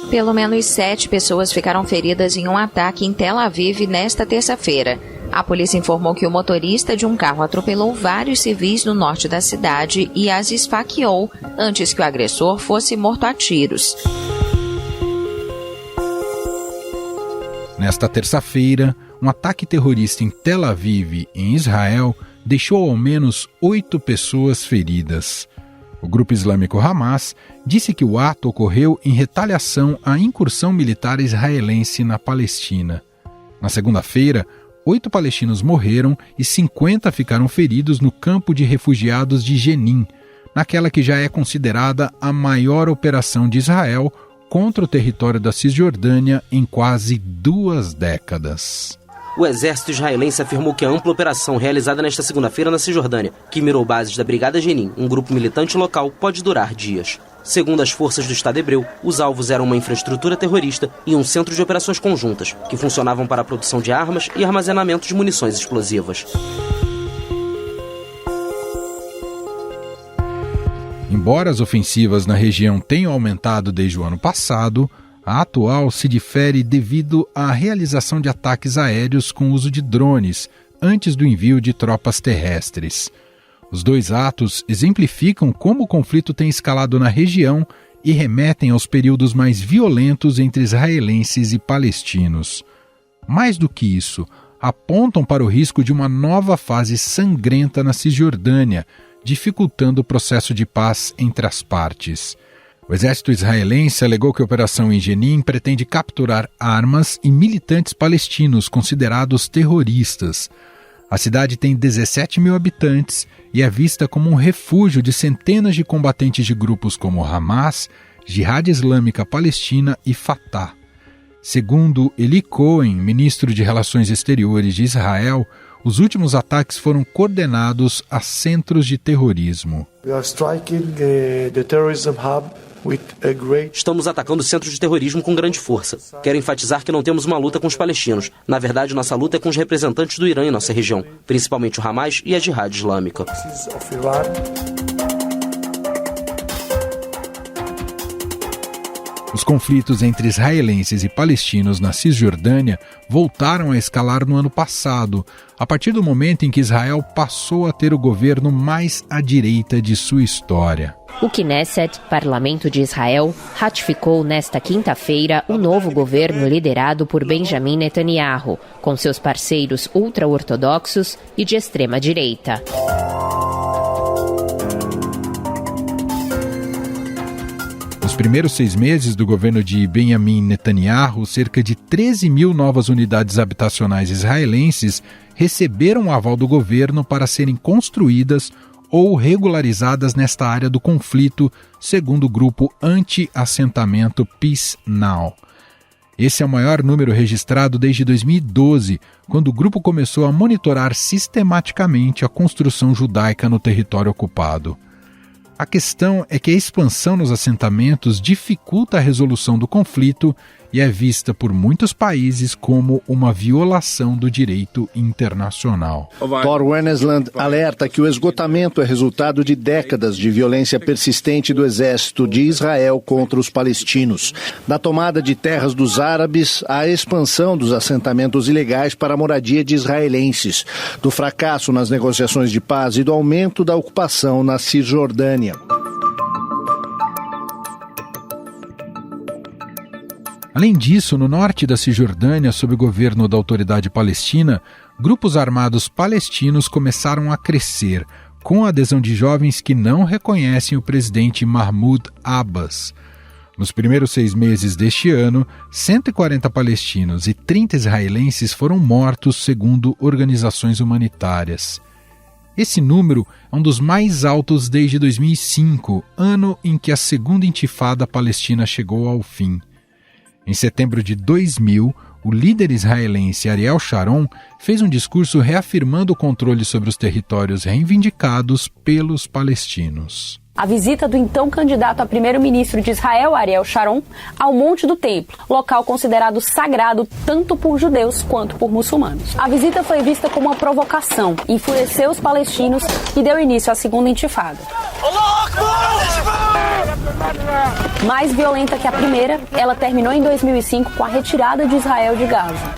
Pelo menos 7 pessoas ficaram feridas em um ataque em Tel Aviv nesta terça-feira. A polícia informou que o motorista de um carro atropelou vários civis no norte da cidade e as esfaqueou antes que o agressor fosse morto a tiros. Nesta terça-feira, um ataque terrorista em Tel Aviv, em Israel, deixou ao menos 8 pessoas feridas. O grupo islâmico Hamas disse que o ato ocorreu em retaliação à incursão militar israelense na Palestina. Na segunda-feira, 8 palestinos morreram e 50 ficaram feridos no campo de refugiados de Jenin, naquela que já é considerada a maior operação de Israel contra o território da Cisjordânia em quase 2 décadas. O exército israelense afirmou que a ampla operação realizada nesta segunda-feira na Cisjordânia, que mirou bases da Brigada Jenin, um grupo militante local, pode durar dias. Segundo as forças do Estado hebreu, os alvos eram uma infraestrutura terrorista e um centro de operações conjuntas, que funcionavam para a produção de armas e armazenamento de munições explosivas. Embora as ofensivas na região tenham aumentado desde o ano passado, a atual se difere devido à realização de ataques aéreos com uso de drones, antes do envio de tropas terrestres. Os 2 atos exemplificam como o conflito tem escalado na região e remetem aos períodos mais violentos entre israelenses e palestinos. Mais do que isso, apontam para o risco de uma nova fase sangrenta na Cisjordânia, dificultando o processo de paz entre as partes. O exército israelense alegou que a operação em Jenin pretende capturar armas e militantes palestinos considerados terroristas. A cidade tem 17 mil habitantes e é vista como um refúgio de centenas de combatentes de grupos como Hamas, Jihad Islâmica Palestina e Fatah. Segundo Eli Cohen, ministro de Relações Exteriores de Israel, os últimos ataques foram coordenados a centros de terrorismo. Estamos atacando centros de terrorismo com grande força. Quero enfatizar que não temos uma luta com os palestinos. Na verdade, nossa luta é com os representantes do Irã em nossa região, principalmente o Hamas e a Jihad Islâmica. Os conflitos entre israelenses e palestinos na Cisjordânia voltaram a escalar no ano passado, a partir do momento em que Israel passou a ter o governo mais à direita de sua história. O Knesset, Parlamento de Israel, ratificou nesta quinta-feira o novo governo liderado por Benjamin Netanyahu, com seus parceiros ultra-ortodoxos e de extrema-direita. Nos primeiros 6 meses do governo de Benjamin Netanyahu, cerca de 13 mil novas unidades habitacionais israelenses receberam o aval do governo para serem construídas ou regularizadas nesta área do conflito, segundo o grupo anti-assentamento Peace Now. Esse é o maior número registrado desde 2012, quando o grupo começou a monitorar sistematicamente a construção judaica no território ocupado. A questão é que a expansão nos assentamentos dificulta a resolução do conflito e é vista por muitos países como uma violação do direito internacional. Thor Wennesland alerta que o esgotamento é resultado de décadas de violência persistente do exército de Israel contra os palestinos, da tomada de terras dos árabes à expansão dos assentamentos ilegais para a moradia de israelenses, do fracasso nas negociações de paz e do aumento da ocupação na Cisjordânia. Além disso, no norte da Cisjordânia, sob o governo da Autoridade Palestina, grupos armados palestinos começaram a crescer, com a adesão de jovens que não reconhecem o presidente Mahmoud Abbas. Nos primeiros 6 meses deste ano, 140 palestinos e 30 israelenses foram mortos, segundo organizações humanitárias. Esse número é um dos mais altos desde 2005, ano em que a segunda intifada palestina chegou ao fim. Em setembro de 2000, o líder israelense Ariel Sharon fez um discurso reafirmando o controle sobre os territórios reivindicados pelos palestinos. A visita do então candidato a primeiro-ministro de Israel, Ariel Sharon, ao Monte do Templo, local considerado sagrado tanto por judeus quanto por muçulmanos. A visita foi vista como uma provocação, enfureceu os palestinos e deu início à segunda intifada. Mais violenta que a primeira, ela terminou em 2005 com a retirada de Israel de Gaza.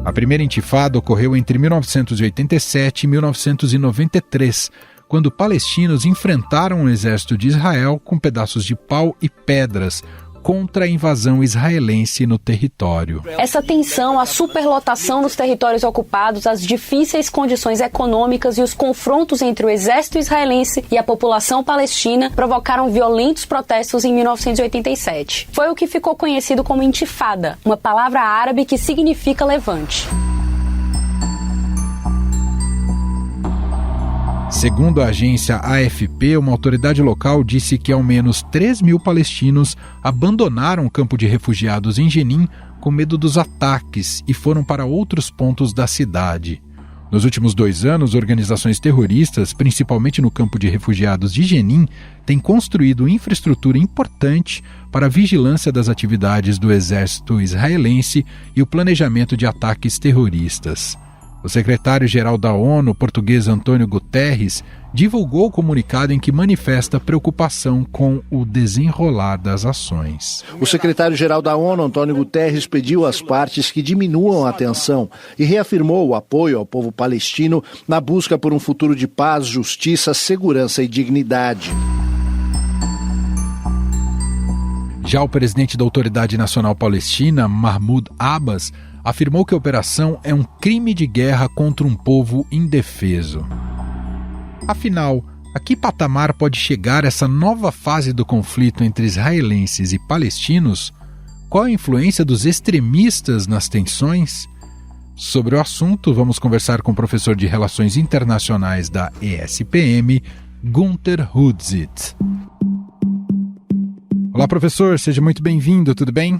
A primeira intifada ocorreu entre 1987 e 1993, quando palestinos enfrentaram o exército de Israel com pedaços de pau e pedras contra a invasão israelense no território. Essa tensão, a superlotação nos territórios ocupados, as difíceis condições econômicas e os confrontos entre o exército israelense e a população palestina provocaram violentos protestos em 1987. Foi o que ficou conhecido como intifada, uma palavra árabe que significa levante. Segundo a agência AFP, uma autoridade local disse que ao menos 3.000 palestinos abandonaram o campo de refugiados em Jenin com medo dos ataques e foram para outros pontos da cidade. Nos últimos 2 anos, organizações terroristas, principalmente no campo de refugiados de Jenin, têm construído infraestrutura importante para a vigilância das atividades do exército israelense e o planejamento de ataques terroristas. O secretário-geral da ONU, o português Antônio Guterres, divulgou o comunicado em que manifesta preocupação com o desenrolar das ações. O secretário-geral da ONU, Antônio Guterres, pediu às partes que diminuam a tensão e reafirmou o apoio ao povo palestino na busca por um futuro de paz, justiça, segurança e dignidade. Já o presidente da Autoridade Nacional Palestina, Mahmoud Abbas, afirmou que a operação é um crime de guerra contra um povo indefeso. Afinal, a que patamar pode chegar essa nova fase do conflito entre israelenses e palestinos? Qual a influência dos extremistas nas tensões? Sobre o assunto, vamos conversar com o professor de Relações Internacionais da ESPM, Gunther Hudzit. Olá, professor, seja muito bem-vindo, tudo bem?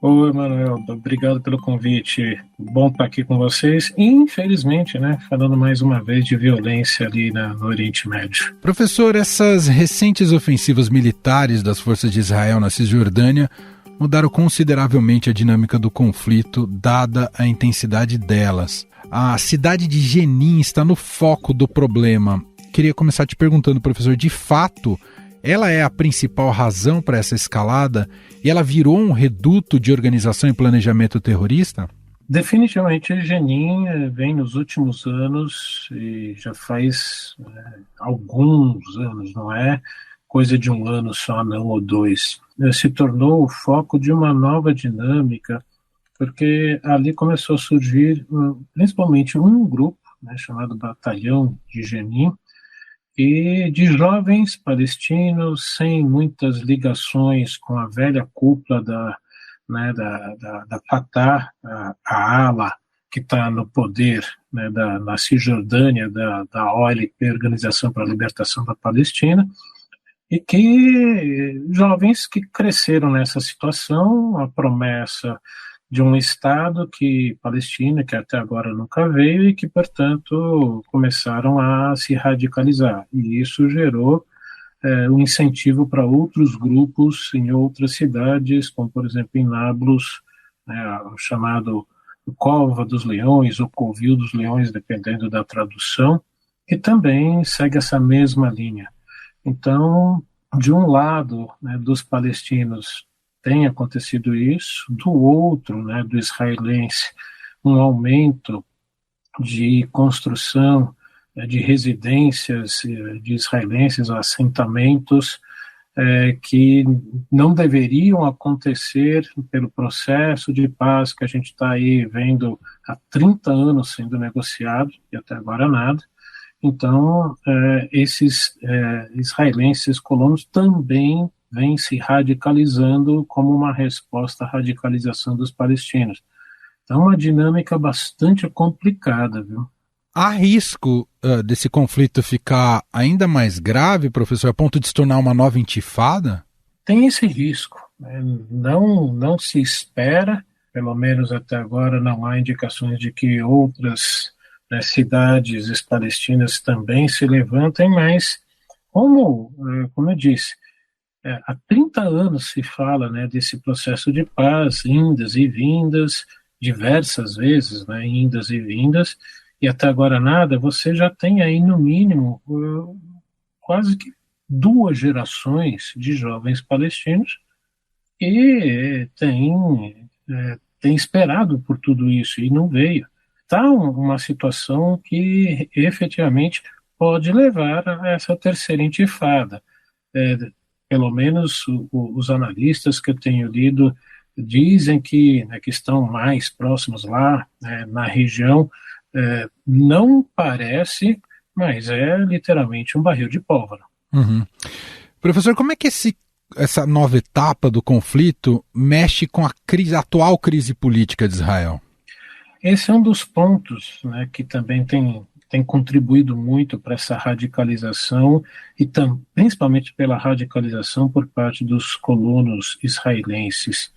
Oi, Manuel, obrigado pelo convite. Bom estar aqui com vocês. Infelizmente, falando mais uma vez de violência ali no Oriente Médio. Professor, essas recentes ofensivas militares das forças de Israel na Cisjordânia mudaram consideravelmente a dinâmica do conflito, dada a intensidade delas. A cidade de Jenin está no foco do problema. Queria começar te perguntando, professor, de fato, ela é a principal razão para essa escalada e ela virou um reduto de organização e planejamento terrorista? Definitivamente, Jenin vem nos últimos anos, e já faz alguns anos, não é coisa de um ano só, não, ou 2, se tornou o foco de uma nova dinâmica, porque ali começou a surgir principalmente um grupo, chamado Batalhão de Jenin, e de jovens palestinos sem muitas ligações com a velha cúpula da Fatah, a ala que está no poder na Cisjordânia, da OLP, Organização para a Libertação da Palestina, e que jovens que cresceram nessa situação, a promessa de um Estado palestino, que até agora nunca veio e que, portanto, começaram a se radicalizar. E isso gerou um incentivo para outros grupos em outras cidades, como, por exemplo, em Nablus, o chamado Cova dos Leões, ou Covil dos Leões, dependendo da tradução, que também segue essa mesma linha. Então, de um lado, dos palestinos, tem acontecido isso, do outro, do israelense, um aumento de construção de residências de israelenses, assentamentos que não deveriam acontecer pelo processo de paz que a gente está aí vendo há 30 anos sendo negociado, e até agora nada. Então, esses israelenses colonos também vem se radicalizando como uma resposta à radicalização dos palestinos. Então, uma dinâmica bastante complicada, viu? Há risco desse conflito ficar ainda mais grave, professor, a ponto de se tornar uma nova intifada? Tem esse risco. Não se espera, pelo menos até agora não há indicações de que outras cidades palestinas também se levantem, mas como eu disse, há 30 anos se fala desse processo de paz, indas e vindas, diversas vezes, indas e vindas, e até agora nada, você já tem aí, no mínimo, quase que 2 gerações de jovens palestinos que tem esperado por tudo isso e não veio. Está uma situação que efetivamente pode levar a essa terceira intifada. Pelo menos os analistas que eu tenho lido dizem que, né, que estão mais próximos lá, né, na região, não parece, mas é literalmente um barril de pólvora. Uhum. Professor, como é que essa nova etapa do conflito mexe com a atual crise política de Israel? Esse é um dos pontos, né, que também tem contribuído muito para essa radicalização e principalmente pela radicalização por parte dos colonos israelenses.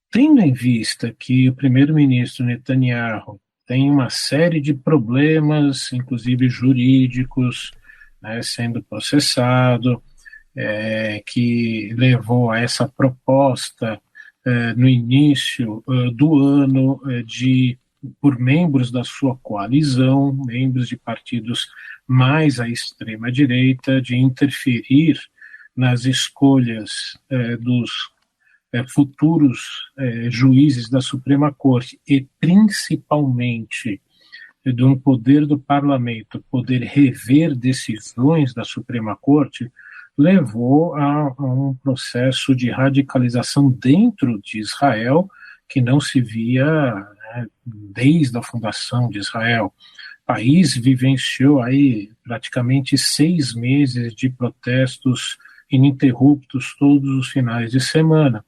Tendo em vista que o primeiro-ministro Netanyahu tem uma série de problemas, inclusive jurídicos, né, sendo processado, que levou a essa proposta no início do ano por membros da sua coalizão, membros de partidos mais à extrema-direita, de interferir nas escolhas dos futuros juízes da Suprema Corte e, principalmente, de um poder do parlamento poder rever decisões da Suprema Corte, levou a um processo de radicalização dentro de Israel que não se via, né, desde a fundação de Israel. O país vivenciou aí praticamente 6 meses de protestos ininterruptos todos os finais de semana.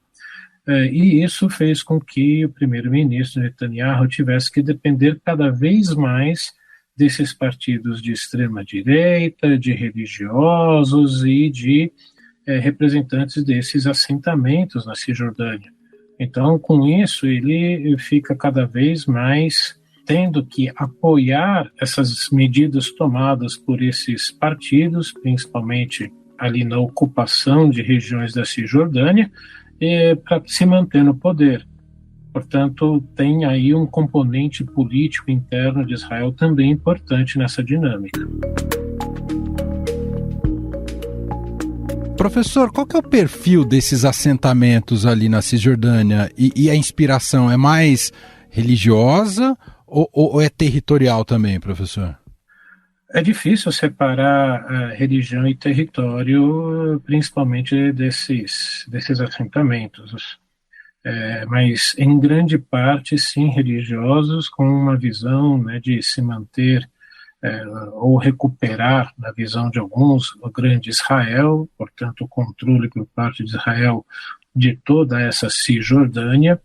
E isso fez com que o primeiro-ministro Netanyahu tivesse que depender cada vez mais desses partidos de extrema-direita, de religiosos e de representantes desses assentamentos na Cisjordânia. Então, com isso, ele fica cada vez mais tendo que apoiar essas medidas tomadas por esses partidos, principalmente ali na ocupação de regiões da Cisjordânia, para se manter no poder. Portanto, tem aí um componente político interno de Israel também importante nessa dinâmica. Professor, qual que é o perfil desses assentamentos ali na Cisjordânia? E a inspiração é mais religiosa ou é territorial também, professor? É difícil separar religião e território, principalmente desses assentamentos. Mas, em grande parte, sim, religiosos, com uma visão, né, de se manter ou recuperar, na visão de alguns, o grande Israel, portanto, o controle por parte de Israel de toda essa Cisjordânia,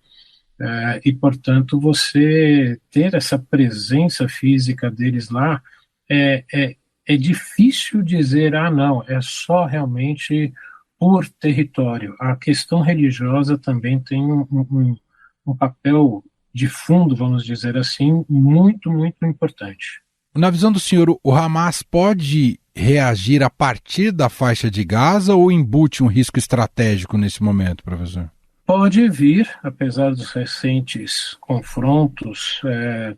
e, portanto, você ter essa presença física deles lá, é difícil dizer, não, é só realmente por território. A questão religiosa também tem um papel de fundo, vamos dizer assim, muito, muito importante. Na visão do senhor, o Hamas pode reagir a partir da faixa de Gaza ou embute um risco estratégico nesse momento, professor? Pode vir, apesar dos recentes confrontos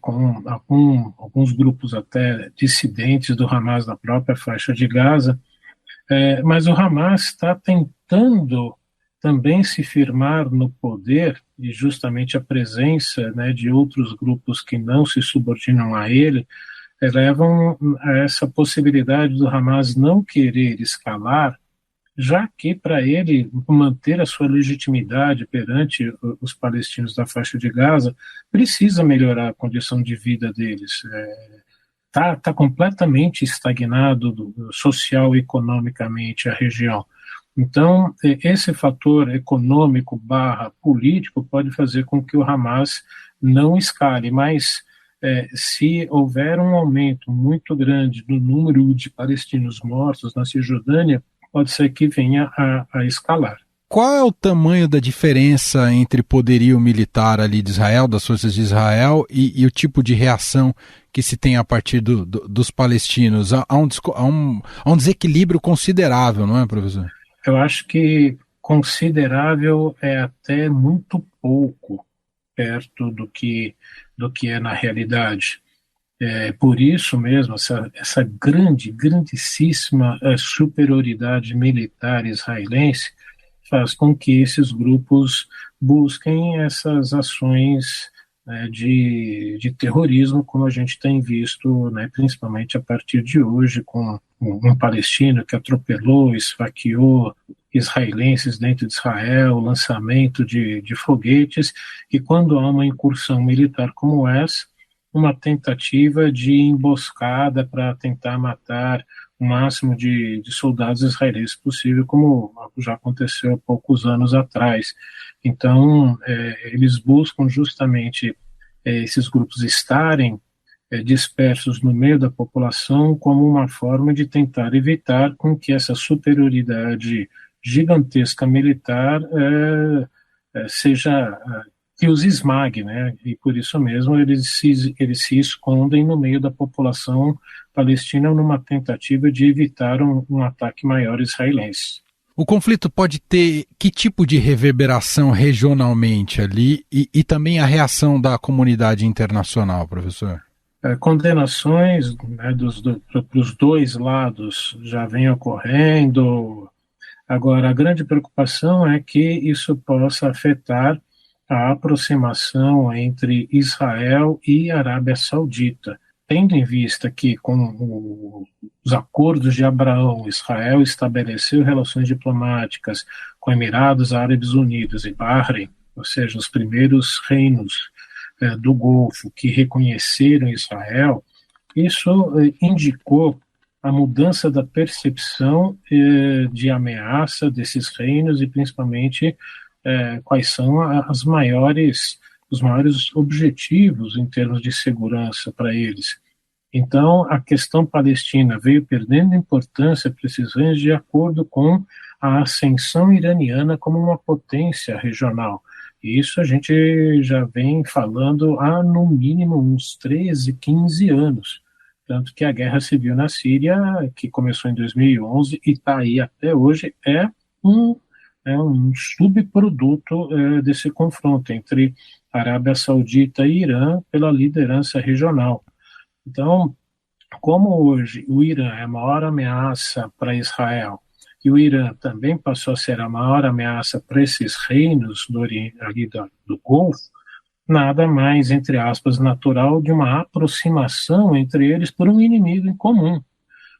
com alguns grupos até dissidentes do Hamas na própria faixa de Gaza, mas o Hamas está tentando também se firmar no poder, e justamente a presença, né, de outros grupos que não se subordinam a ele levam a essa possibilidade do Hamas não querer escalar, já que para ele manter a sua legitimidade perante os palestinos da faixa de Gaza, precisa melhorar a condição de vida deles. Tá completamente estagnado social e economicamente a região. Então, esse fator econômico / político pode fazer com que o Hamas não escale, mas se houver um aumento muito grande do número de palestinos mortos na Cisjordânia, pode ser que venha a escalar. Qual é o tamanho da diferença entre poderio militar ali de Israel, das forças de Israel, e o tipo de reação que se tem a partir dos palestinos? Há um desequilíbrio considerável, não é, professor? Eu acho que considerável é até muito pouco perto do que é na realidade. Por isso mesmo, essa grandíssima superioridade militar israelense faz com que esses grupos busquem essas ações de terrorismo, como a gente tem visto, né, principalmente a partir de hoje, com um palestino que atropelou, esfaqueou israelenses dentro de Israel, lançamento de foguetes, e quando há uma incursão militar como essa, uma tentativa de emboscada para tentar matar o máximo de soldados israelenses possível, como já aconteceu há poucos anos atrás. Então, eles buscam justamente esses grupos estarem dispersos no meio da população como uma forma de tentar evitar com que essa superioridade gigantesca militar seja que os esmague, né? E por isso mesmo eles se escondem no meio da população palestina numa tentativa de evitar um ataque maior israelense. O conflito pode ter que tipo de reverberação regionalmente ali e também a reação da comunidade internacional, professor? Condenações, né, para os dois lados já vem ocorrendo. Agora, a grande preocupação é que isso possa afetar a aproximação entre Israel e Arábia Saudita, tendo em vista que, com os acordos de Abraão, Israel estabeleceu relações diplomáticas com Emirados Árabes Unidos e Bahrein, ou seja, os primeiros reinos do Golfo que reconheceram Israel, isso indicou a mudança da percepção de ameaça desses reinos e, principalmente, quais são os maiores objetivos em termos de segurança para eles. Então, a questão palestina veio perdendo importância para esses reinos de acordo com a ascensão iraniana como uma potência regional. E isso a gente já vem falando há, no mínimo, uns 13, 15 anos. Tanto que a guerra civil na Síria, que começou em 2011 e está aí até hoje, é um subproduto desse confronto entre Arábia Saudita e Irã pela liderança regional. Então, como hoje o Irã é a maior ameaça para Israel e o Irã também passou a ser a maior ameaça para esses reinos do Golfo, nada mais, entre aspas, natural de uma aproximação entre eles por um inimigo em comum.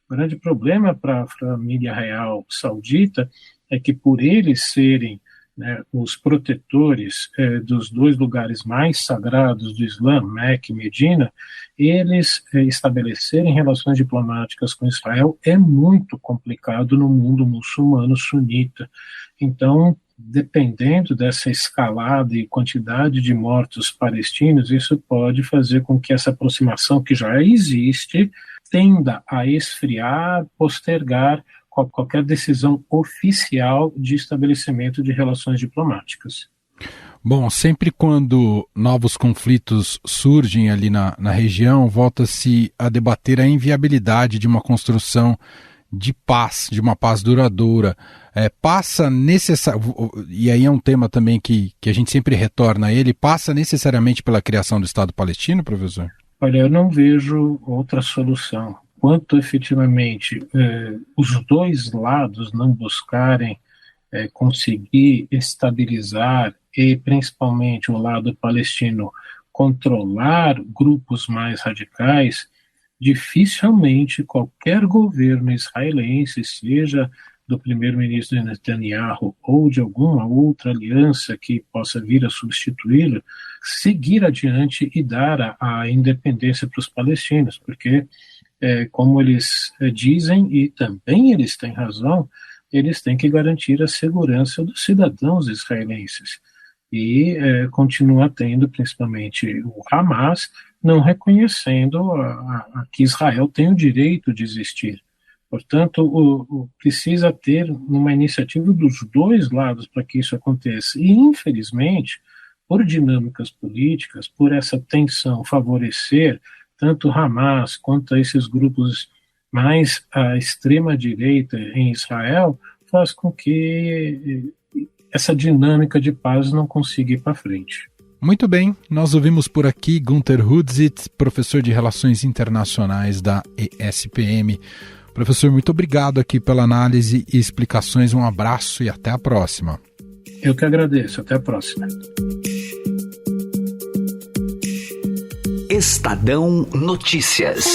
O grande problema para a família real saudita é que, por eles serem, né, os protetores dos dois lugares mais sagrados do Islã, Meca e Medina, eles estabelecerem relações diplomáticas com Israel é muito complicado no mundo muçulmano sunita. Então, dependendo dessa escalada e quantidade de mortos palestinos, isso pode fazer com que essa aproximação que já existe tenda a esfriar, postergar qualquer decisão oficial de estabelecimento de relações diplomáticas. Bom, sempre quando novos conflitos surgem ali na região, volta-se a debater a inviabilidade de uma construção de paz, de uma paz duradoura. E aí é um tema também que a gente sempre retorna a ele, passa necessariamente pela criação do Estado palestino, professor? Olha, eu não vejo outra solução. Quanto efetivamente os dois lados não buscarem conseguir estabilizar e principalmente o lado palestino controlar grupos mais radicais, dificilmente qualquer governo israelense, seja do primeiro-ministro Netanyahu ou de alguma outra aliança que possa vir a substituí-lo, seguir adiante e dar a independência para os palestinos, porque como eles dizem, e também eles têm razão, eles têm que garantir a segurança dos cidadãos israelenses. E continua tendo, principalmente, o Hamas não reconhecendo que Israel tem o direito de existir. Portanto, precisa ter uma iniciativa dos dois lados para que isso aconteça. E, infelizmente, por dinâmicas políticas, por essa tensão favorecer tanto Hamas quanto esses grupos mais à extrema-direita em Israel, faz com que essa dinâmica de paz não consiga ir para frente. Muito bem, nós ouvimos por aqui Günter Hudzit, professor de Relações Internacionais da ESPM. Professor, muito obrigado aqui pela análise e explicações. Um abraço e até a próxima. Eu que agradeço. Até a próxima. Estadão Notícias.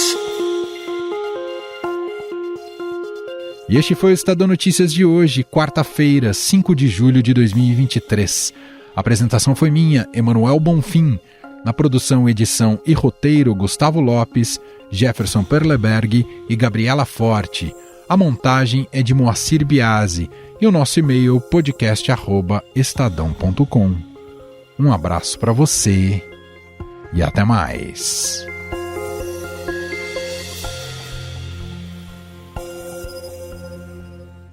E este foi o Estadão Notícias de hoje, quarta-feira, 5 de julho de 2023. A apresentação foi minha, Emanuel Bonfim. Na produção, edição e roteiro, Gustavo Lopes, Jefferson Perleberg e Gabriela Forte. A montagem é de Moacir Biasi e o nosso e-mail podcast@estadão.com. Um abraço para você e até mais.